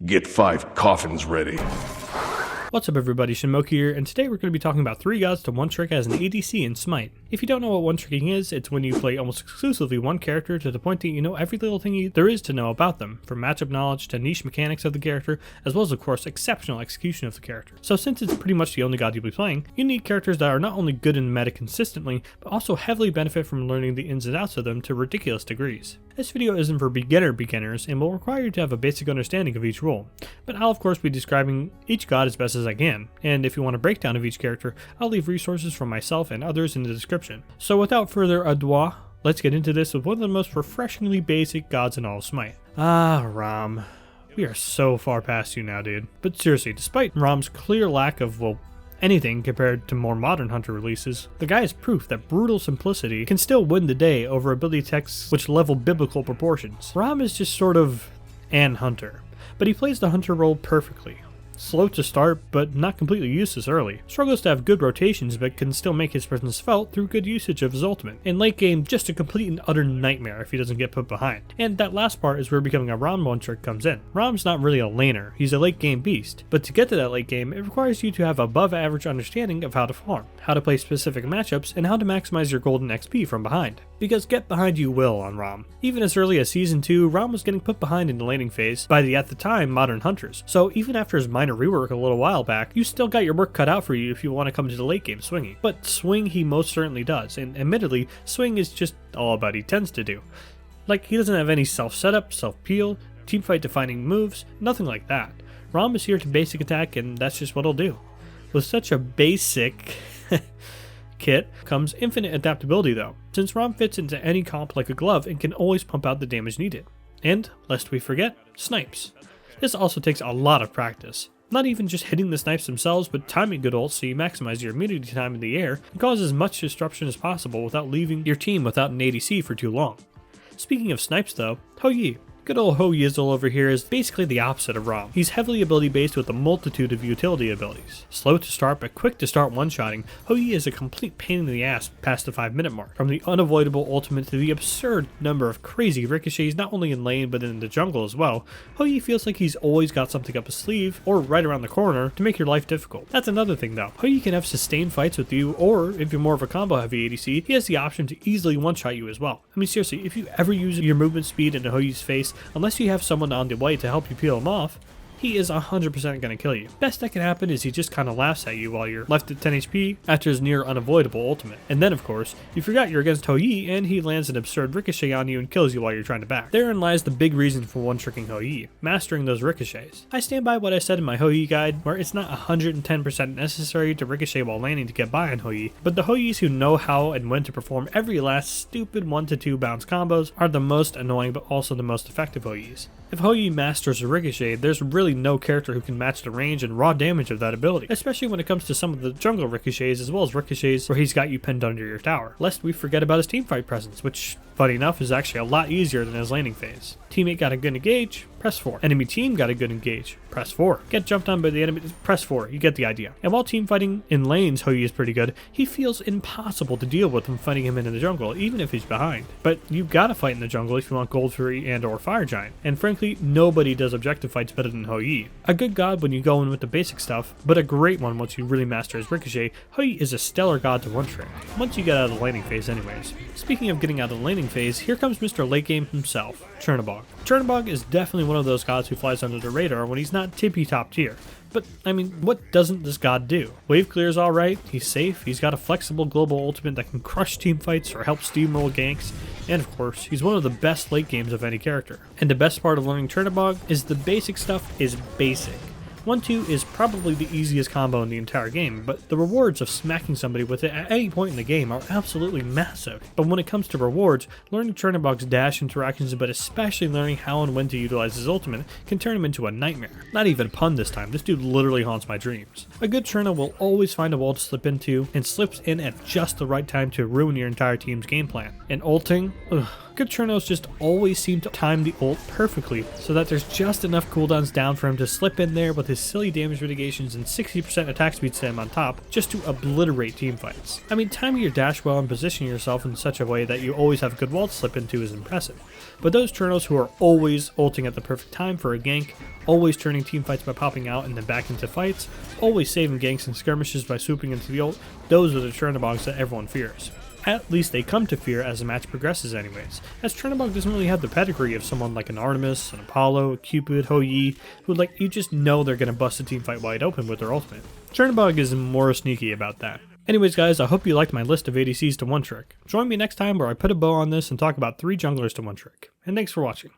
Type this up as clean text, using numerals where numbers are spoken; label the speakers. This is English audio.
Speaker 1: Get 5 coffins ready.
Speaker 2: What's up everybody, Shinmoku here, and today we're going to be talking about 3 gods to one-trick as an ADC in SMITE. If you don't know what one-tricking is, it's when you play almost exclusively one character to the point that you know every little thing there is to know about them, from matchup knowledge to niche mechanics of the character, as well as of course exceptional execution of the character. So since it's pretty much the only god you'll be playing, you need characters that are not only good in the meta consistently, but also heavily benefit from learning the ins and outs of them to ridiculous degrees. This video isn't for beginners and will require you to have a basic understanding of each role, but I'll of course be describing each god as best as I can, and if you want a breakdown of each character, I'll leave resources from myself and others in the description. So without further ado, let's get into this with one of the most refreshingly basic gods in all of SMITE. Ram. We are so far past you now, dude. But seriously, despite Ram's clear lack of, well, anything compared to more modern Hunter releases, the guy is proof that brutal simplicity can still win the day over ability texts which level biblical proportions. Ram is just sort of an Hunter, but he plays the Hunter role perfectly. Slow to start, but not completely useless early. Struggles to have good rotations, but can still make his presence felt through good usage of his ultimate. In late game, just a complete and utter nightmare if he doesn't get put behind. And that last part is where becoming a Ram one-trick comes in. Ram's not really a laner, he's a late game beast. But to get to that late game, it requires you to have above average understanding of how to farm, how to play specific matchups, and how to maximize your golden XP from behind. Because get behind you will on Ram. Even as early as Season 2, Ram was getting put behind in the laning phase by the, at the time, modern Hunters. So even after his minor rework a little while back, you still got your work cut out for you if you want to come to the late game swinging. But swing he most certainly does, and admittedly, swing is just all about he tends to do. Like, he doesn't have any self-setup, self-peel, teamfight defining moves, nothing like that. Ram is here to basic attack, and that's just what he'll do. With such a basic kit comes infinite adaptability though, since Ram fits into any comp like a glove and can always pump out the damage needed. And, lest we forget, snipes. This also takes a lot of practice. Not even just hitting the snipes themselves, but timing good ults so you maximize your immunity time in the air and cause as much disruption as possible without leaving your team without an ADC for too long. Speaking of snipes though, Hou Yi. Good old Ho Yizzle over here is basically the opposite of Ram. He's heavily ability based with a multitude of utility abilities. Slow to start but quick to start one-shotting, Hou Yi is a complete pain in the ass past the 5-minute mark. From the unavoidable ultimate to the absurd number of crazy ricochets not only in lane but in the jungle as well, Hou Yi feels like he's always got something up his sleeve or right around the corner to make your life difficult. That's another thing though. Hou Yi can have sustained fights with you, or if you're more of a combo heavy ADC, he has the option to easily one-shot you as well. I mean seriously, if you ever use your movement speed into Hou Yi's face, unless you have someone on the way to help you peel him off, he is 100% going to kill you. Best that can happen is he just kind of laughs at you while you're left at 10 HP after his near unavoidable ultimate. And then of course, you forgot you're against Hou Yi and he lands an absurd ricochet on you and kills you while you're trying to back. Therein lies the big reason for one-tricking Hou Yi, mastering those ricochets. I stand by what I said in my Hou Yi guide, where it's not 110% necessary to ricochet while landing to get by on Hou Yi, but the Hou Yis who know how and when to perform every last stupid 1-2 bounce combos are the most annoying but also the most effective Hou Yis. If Hou Yi masters a ricochet, there's really no character who can match the range and raw damage of that ability, especially when it comes to some of the jungle ricochets as well as ricochets where he's got you pinned under your tower. Lest we forget about his teamfight presence, which, funny enough, is actually a lot easier than his laning phase. Teammate got a good engage, press 4. Enemy team got a good engage, press 4. Get jumped on by the enemy, press 4. You get the idea. And while team fighting in lanes Hou Yi is pretty good, he feels impossible to deal with when fighting him in the jungle, even if he's behind. But you gotta fight in the jungle if you want Gold Fury and or Fire Giant. And frankly, nobody does objective fights better than Hou Yi. A good god when you go in with the basic stuff, but a great one once you really master his ricochet, Hou Yi is a stellar god to one-trick. Once you get out of the laning phase anyways. Speaking of getting out of the laning phase, here comes Mr. Late Game himself, Chernobog. Chernobog is definitely one of those gods who flies under the radar when he's not tippy-top tier. But, I mean, what doesn't this god do? Wave clear's alright, he's safe, he's got a flexible global ultimate that can crush teamfights or help steamroll ganks, and of course, he's one of the best late games of any character. And the best part of learning Chernobog is the basic stuff is basic. 1-2 is probably the easiest combo in the entire game, but the rewards of smacking somebody with it at any point in the game are absolutely massive. But when it comes to rewards, learning Chernobog's dash interactions, but especially learning how and when to utilize his ultimate, can turn him into a nightmare. Not even a pun this time, this dude literally haunts my dreams. A good Cherno will always find a wall to slip into, and slips in at just the right time to ruin your entire team's game plan. And ulting? Ugh. Good Chernos just always seem to time the ult perfectly, so that there's just enough cooldowns down for him to slip in there with his silly damage mitigations and 60% attack speed stem on top, just to obliterate teamfights. I mean, timing your dash well and positioning yourself in such a way that you always have a good wall to slip into is impressive. But those Chernos who are always ulting at the perfect time for a gank, always turning teamfights by popping out and then back into fights, always saving ganks and skirmishes by swooping into the ult, those are the Chernobyls that everyone fears. At least they come to fear as the match progresses anyways, as Chernobog doesn't really have the pedigree of someone like an Artemis, an Apollo, a Cupid, Hou Yi, who you just know they're going to bust a teamfight wide open with their ultimate. Chernobog is more sneaky about that. Anyways guys, I hope you liked my list of ADCs to one trick. Join me next time where I put a bow on this and talk about 3 junglers to one trick. And thanks for watching.